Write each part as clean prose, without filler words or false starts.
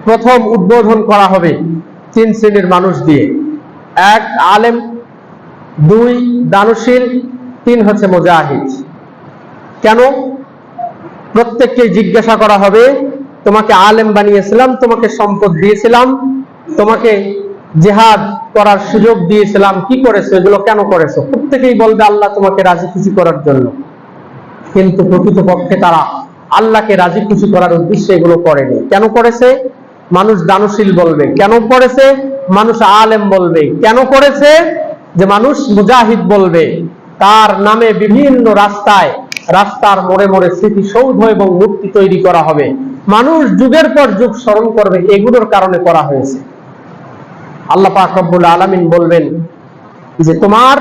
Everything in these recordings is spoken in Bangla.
প্রথম উদ্বোধন করা হবে 3 শ্রেণীর মানুষ দিয়ে। 1 আলেম, 2 দানশীল, 3 হচ্ছে মুজাহিদ। কেন? প্রত্যেককে জিজ্ঞাসা করা হবে, তোমাকে আলেম বানিয়েছিলাম, তোমাকে সম্পদ দিয়েছিলাম, তোমাকে জিহাদ করার সুযোগ দিয়েছিলাম, কি করেছো, এগুলো কেন করেছো? প্রত্যেকেই বলবে আল্লাহ তোমাকে রাজি খুশি করার জন্য। কিন্তু প্রকৃতপক্ষে তারা আল্লাহকে রাজি খুশি করার উদ্দেশ্যে এগুলো করেনি। কেন করেছে? মানুষ দানশীল বলবে। কেন করেছে? মানুষ আলেম বলবে। কেন করেছে? যে মানুষ মুজাহিদ বলবে। তার নামে বিভিন্ন রাস্তার মোড়ে মোড়ে স্মৃতিসৌধ এবং মূর্তি তৈরি করা হবে। মানুষ যুগের পর যুগ স্মরণ করবে, এগুলোর কারণে করা হয়েছে। আল্লাহ পাক রব্বুল আলামিন বলবেন যে তোমার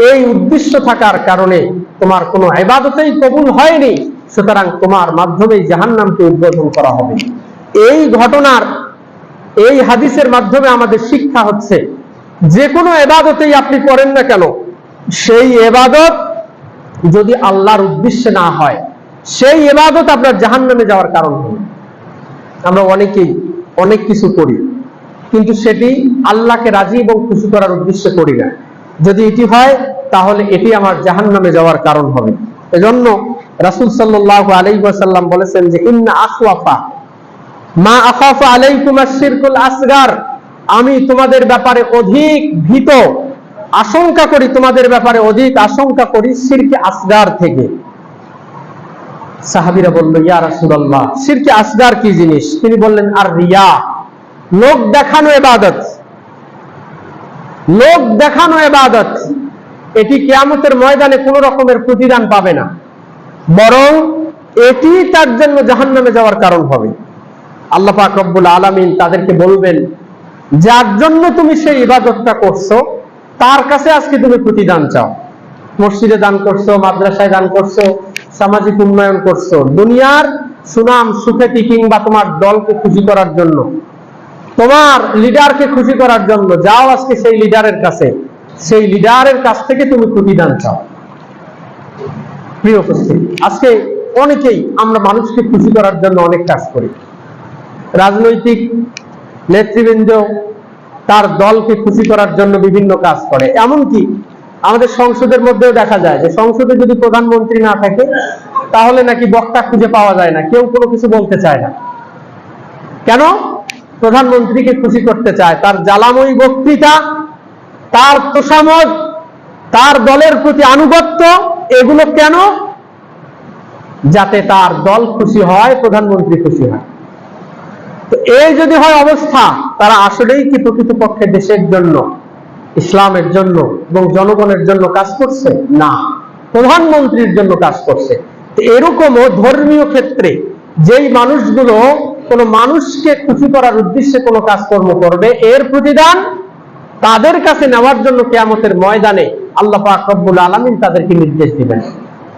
এই উদ্দেশ্য থাকার কারণে তোমার কোনো ইবাদতেই কবুল হয়নি, সুতরাং তোমার মাধ্যমেই জাহান্নামকে উদ্বোধন করা হবে। এই ঘটনার, এই হাদিসের মাধ্যমে আমাদের শিক্ষা হচ্ছে, যে কোনো ইবাদতেই আপনি করেন না কেন, সেই ইবাদত যদি আল্লাহর উদ্দেশ্যে না হয়, সেই ইবাদত আপনার জাহান্নামে যাওয়ার কারণ হবে। আমরা অনেকেই অনেক কিছু করি, কিন্তু সেটি আল্লাহকে রাজি এবং খুশি করার উদ্দেশ্যে করি না। যদি এটি হয়, তাহলে এটি আমার জাহান্নামে যাওয়ার কারণ হবে। এজন্য রাসূল সাল্লাল্লাহু আলাইহি ওয়াসাল্লাম বলেছেন যে ইন্না আখওয়াফা মা আখাফু আলাইকুম আশ-শিরকুল আসগার, আমি তোমাদের ব্যাপারে অধিক ভীত, আশঙ্কা করি, তোমাদের ব্যাপারে অধিক আশঙ্কা করি শিরকে আসগার থেকে। সাহাবীরা বলল, ইয়া রাসূলুল্লাহ, শিরকে আসগার কি জিনিস? তিনি বললেন, আর রিয়া, লোক দেখানো ইবাদত। লোক দেখানো ইবাদত, এটি কিয়ামতের ময়দানে কোনো রকমের প্রতিদান পাবে না, বরং এটি তার জন্য জাহান্নামে যাওয়ার কারণ হবে। আল্লাহ পাক রব্বুল আলামিন তাদেরকে বলবেন, যার জন্য তুমি সেই ইবাদতটা করছো, তার কাছে আজকে তুমি প্রতিদান চাও। মসজিদে দান করছো, মাদ্রাসায় দান করছো, সামাজিক উন্নয়ন করছো, দুনিয়ার সুনাম সুখ্যাতি কিংবা তোমার দলকে খুশি করার জন্য, তোমার লিডারকে খুশি করার জন্য, যাও আজকে সেই লিডারের কাছে, সেই লিডারের কাছ থেকে তুমি প্রতিদান চাও। প্রিয় উপস্থিতি, আজকে অনেকেই আমরা মানুষকে খুশি করার জন্য অনেক কাজ করি। রাজনৈতিক নেতৃবৃন্দ তার দলকে খুশি করার জন্য বিভিন্ন কাজ করে। এমনকি আমাদের সংসদের মধ্যেও দেখা যায় যে সংসদে যদি প্রধানমন্ত্রী না থাকে, তাহলে নাকি বক্তা খুঁজে পাওয়া যায় না, কেউ কোনো কিছু বলতে চায় না। কেন? প্রধানমন্ত্রীকে খুশি করতে চায়, তার জ্বালাময়ী বক্তৃতা, তার তোষামদ, তার দলের প্রতি আনুগত্য, এগুলো কেন? যাতে তার দল খুশি হয়, প্রধানমন্ত্রী খুশি হয়। তো এই যদি হয় অবস্থা, তারা আসলেই কি প্রকৃতপক্ষে দেশের জন্য, ইসলামের জন্য এবং জনগণের জন্য কাজ করছে? না, প্রধানমন্ত্রীর জন্য কাজ করছে। তো এরকমও ধর্মীয় ক্ষেত্রে যেই মানুষগুলো কোনো মানুষকে খুশি করার উদ্দেশ্যে কোনো কাজকর্ম করবে, এর প্রতিদান তাদের কাছে নেওয়ার জন্য কিয়ামতের ময়দানে আল্লাহ পাক রব্বুল আলামিন তাদেরকে নির্দেশ দিবেন।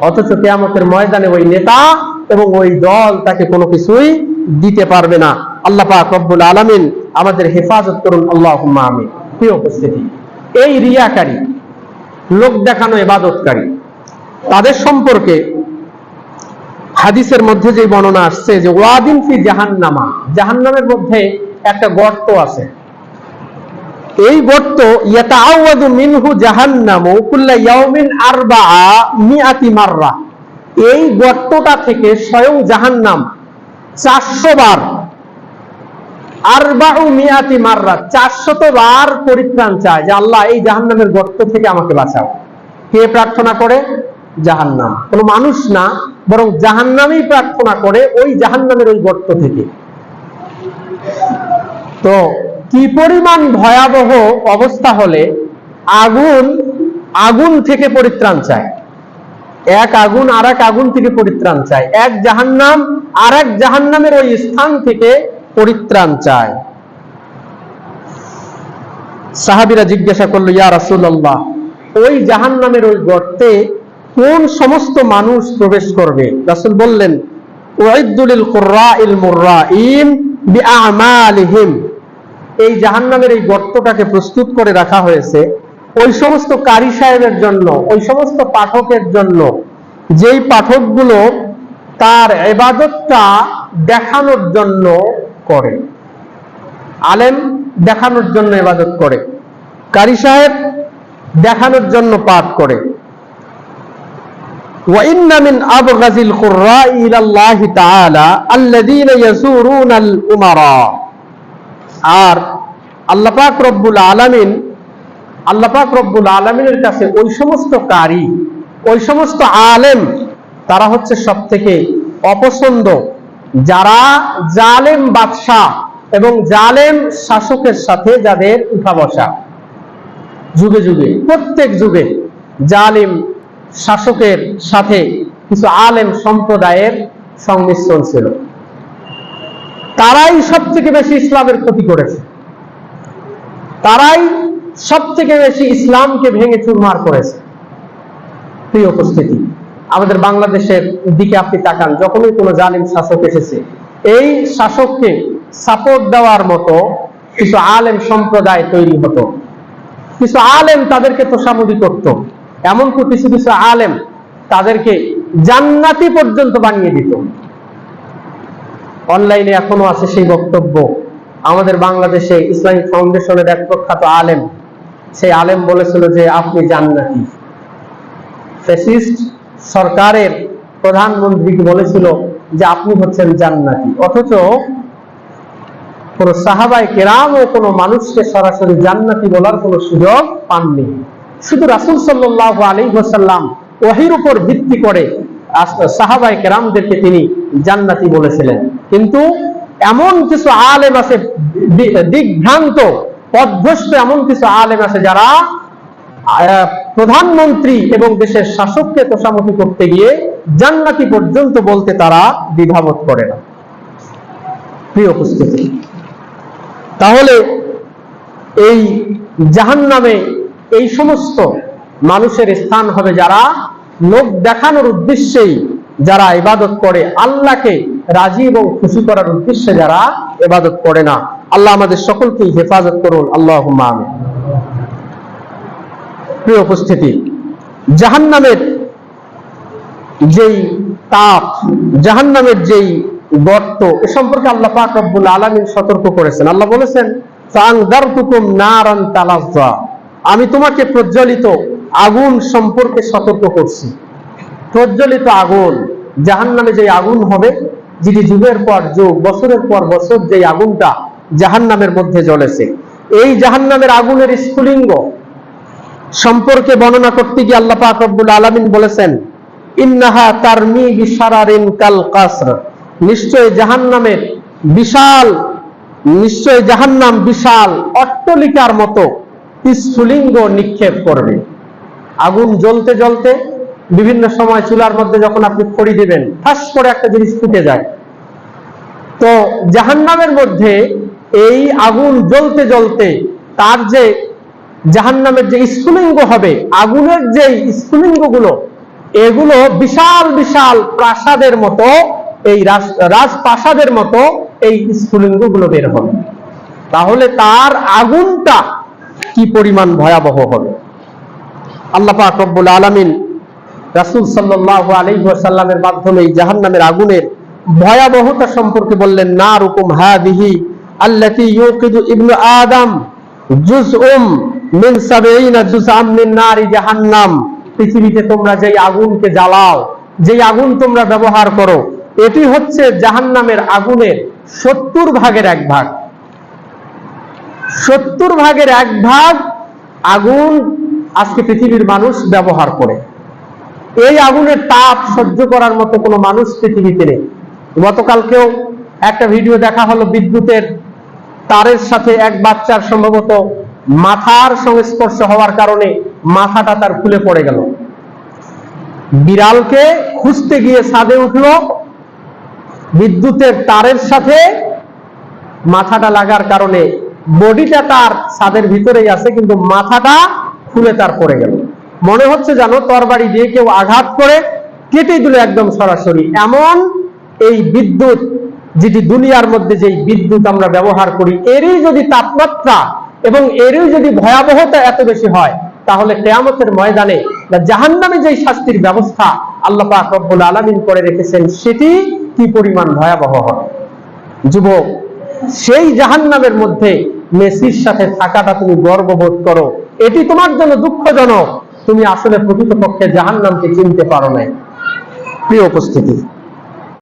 অথচ কিয়ামতের ময়দানে ওই নেতা এবং ওই দল তাকে কোনো কিছুই দিতে পারবে না। আল্লাহ পাক রব্বুল আলামিন আমাদের হেফাজত করুন, আল্লাহুম্মা আমিন। প্রিয় উপস্থিতি, এই রিয়াকারী, লোক দেখানো ইবাদতকারী, তাদের সম্পর্কে হাদিসের মধ্যে যে বর্ণনা আসছে যে ওয়াদিন ফি জাহান্নামা, জাহান্নামের মধ্যে একটা গর্ত আছে। এই গর্ত ইয়াতাআওয়াদু মিনহু জাহান্নামু কুল্লা ইয়াউমিন 400 মাররা, এই গর্তটা থেকে স্বয়ং জাহান্নাম 400 বার, 400 মাররা, 400 বার পরিত্রাণ চায় যে আল্লাহ এই জাহান্নামের গর্ত থেকে আমাকে বাঁচাও। কে প্রার্থনা করে? জাহান্নাম। কোনো মানুষ না, বরং জাহান্নামই প্রার্থনা করে ওই জাহান্নামের ওই গর্ত থেকে। তো কি পরিমাণ ভয়াবহ অবস্থা হলে আগুন থেকে পরিত্রাণ চায়, এক আগুন আর এক আগুন থেকে পরিত্রাণ চায়, এক জাহান্নাম আর এক জাহান্নামের ওই স্থান থেকে পরিত্রাণ চায়। সাহাবীরা জিজ্ঞাসা করলো, ইয়া রাসূলুল্লাহ, ওই জাহান্নামের ওই গর্তে কোন সমস্ত মানুষ প্রবেশ করবে? রাসূল বললেন, উইদ্দু লিল কুররাইল মুররাইন বিআমালিহিম, এই জাহান্নামের এই গর্তটাকে প্রস্তুত করে রাখা হয়েছে ওই সমস্ত কারি সাহেবের জন্য, ওই সমস্ত পাঠকের জন্য, যেই পাঠকগুলো তার ইবাদতটা দেখানোর জন্য করে। আলেম দেখানোর জন্য ইবাদত করে, কারি সাহেব দেখানোর জন্য পাঠ করে। وَإِنَّ مِنْ أَبْغَضِ الْقُرَّاءِ إِلَى اللَّهِ تَعَالَى الَّذِينَ يَزُورُونَ الْأُمَرَاءَ। আর আল্লাহ পাক রব্বুল আলামিনের কাছে ওই সমস্ত কারি, ওই সমস্ত আলেম, তারা হচ্ছে সবথেকে অপছন্দ যারা জালেম বাদশাহ এবং জালেম শাসকের সাথে যাদের উঠা বসা। যুগে যুগে, প্রত্যেক যুগে জালিম শাসকের সাথে কিছু আলেম সম্প্রদায়ের সংমিশ্রণ ছিল। তারাই সব থেকে বেশি ইসলামের ক্ষতি করেছে, তারাই সব থেকে বেশি ইসলামকে ভেঙে চুরমার করেছে। প্রিয় উপস্থিতি, আমাদের বাংলাদেশের দিকে আপনি তাকান, যখনই কোনো জালিম শাসক এসেছে, এই শাসককে সাপোর্ট দেওয়ার মতো কিছু আলেম সম্প্রদায় তৈরি হতো, কিছু আলেম তাদেরকে তোষামোদি করত, এমনকি কিছু কিছু আলেম তাদেরকে জান্নাতি পর্যন্ত বানিয়ে দিত। অনলাইনে এখনো আছে সেই বক্তব্য। আমাদের বাংলাদেশে ইসলামিক ফাউন্ডেশনের এক প্রখ্যাত আলেম, সেই আলেম বলেছিল যে আপনি জান্নাতি। ফ্যাসিস্ট সরকারের প্রধানমন্ত্রীকে বলেছিল যে আপনি হচ্ছেন জান্নাতি। অথচ কোন সাহাবায়ে কেরাম ও কোন মানুষকে সরাসরি জান্নাতি বলার কোন সুযোগ পাননি। শুধু রাসূল সাল্লাল্লাহু আলাইহি ওয়াসাল্লাম ওহীর উপর ভিত্তি করে সাহাবায়ে কেরামদেরকে তিনি জান্নাতি বলেছিলেন। কিন্তু এমন কিছু আলেম আছে দিগ্ভ্রান্ত, পথভ্রষ্ট এমন কিছু আলেম আছে যারা প্রধানমন্ত্রী এবং দেশের শাসককে তোষামোদি করতে গিয়ে জান্নাতি পর্যন্ত বলতে তারা দ্বিধাবোধ করে না। প্রিয় উপস্থিতি, তাহলে এই জাহান্নামে এই সমস্ত মানুষের স্থান হবে যারা লোক দেখানোর উদ্দেশ্যেই যারা ইবাদত করে, আল্লাহকে রাজি এবং খুশি করার উদ্দেশ্যে যারা ইবাদত করে না। আল্লাহ আমাদের সকলকেই হেফাজত করুন, আল্লাহুম্মা আমিন। প্রিয় উপস্থিতি, জাহান্নামের যেই তাপ, জাহান্নামের যেই গর্ত, এ সম্পর্কে আল্লাহ পাক রব্বুল আলামিন সতর্ক করেছেন। আল্লাহ বলেছেন, ফাআনযারতুকুম নারান তালাজ্জা, আমি তোমাকে প্রজ্বলিত আগুন সম্পর্কে সতর্ক করছি। প্রজ্বলিত আগুন, জাহান্নামে যে আগুন হবে, যেটি যুগের পর যুগ, বছরের পর বছর যে আগুনটা জাহান্নামের মধ্যে জ্বলেছে, এই জাহান্নামের আগুনের স্ফুলিঙ্গ সম্পর্কে বর্ণনা করতে গিয়ে আল্লাহ পাক রব্বুল আলামিন বলেছেন, ইন্নাহা তারমি বিশারারিন কাল কাসর, নিশ্চয় জাহান্নাম বিশাল অট্টালিকার মতো স্ফুলিঙ্গ নিক্ষেপ করবে। আগুন জ্বলতে জ্বলতে বিভিন্ন সময় চুলার মধ্যে যখন আপনি খড়ি দিবেন, ঠাস করে একটা জিনিস ফুটে যায়। তো জাহান্নামের মধ্যে এই আগুন জ্বলতে জ্বলতে তার যে জাহান্নামের যে স্ফুলিঙ্গ হবে, আগুনের যে স্ফুলিঙ্গগুলো, এগুলো বিশাল বিশাল প্রাসাদের মতো, এই রাজপ্রাসাদের মতো এই স্ফুলিঙ্গগুলো বের হবে। তাহলে তার আগুনটা কি পরিমাণ ভয়াবহ হবে। আল্লাহ পাক রব্বুল আলামিন রাসূল সাল্লাল্লাহু আলাইহি ওয়াসাল্লামের মাধ্যমে জাহান্নামের আগুনের ভয়াবহতা সম্পর্কে বললেন, নারুকুম হাদিহি আল্লাতী ইউকিদু ইবনু আদম জুজউম মিন 70 জুজআম মিন নারি জাহান্নাম, পৃথিবীতে তোমরা যেই আগুনকে জ্বালাও, যেই আগুন তোমরা ব্যবহার করো, এটি হচ্ছে জাহান্নামের আগুনের 70 ভাগের 1 ভাগ। 70 ভাগের 1 ভাগ আগুন আজকে পৃথিবীর মানুষ ব্যবহার করে। এই আগুনের তাপ সহ্য করার মতো কোনো মানুষ পৃথিবীতে নেই। গতকালকেও একটা ভিডিও দেখা হলো, বিদ্যুতের তারের সাথে এক বাচ্চার সম্ভবত মাথার সংস্পর্শ হওয়ার কারণে মাথাটা তার খুলে পড়ে গেল। বিড়ালকে খুঁজতে গিয়ে ছাদে উঠলো, বিদ্যুতের তারের সাথে মাথাটা লাগার কারণে বডিটা তার ছাদের ভিতরেই আছে, কিন্তু মাথাটা খুলে তার পড়ে গেল। মনে হচ্ছে যেন তরবারি দিয়ে কেউ আঘাত করে কেটে দিল একদম সরাসরি। এমন এই বিদ্যুৎ, যেটি দুনিয়ার মধ্যে যেই বিদ্যুৎ আমরা ব্যবহার করি, এরই যদি তাপমাত্রা এবং এরই যদি ভয়াবহতা এত বেশি হয়, তাহলে কিয়ামতের ময়দানে বা জাহান্নামে যেই শাস্তির ব্যবস্থা আল্লাহ পাক রব্বুল আলামিন করে রেখেছেন, সেটি কি পরিমাণ ভয়াবহ হবে। যুবক, সেই জাহান্নামের মধ্যে মেসির সাথে থাকাটা তুমি গর্ববোধ করো, এটি তোমার জন্য দুঃখজনক। তুমি আসলে প্রকৃতপক্ষে জাহান্নামকে চিনতে পারো না। প্রিয় উপস্থিতি,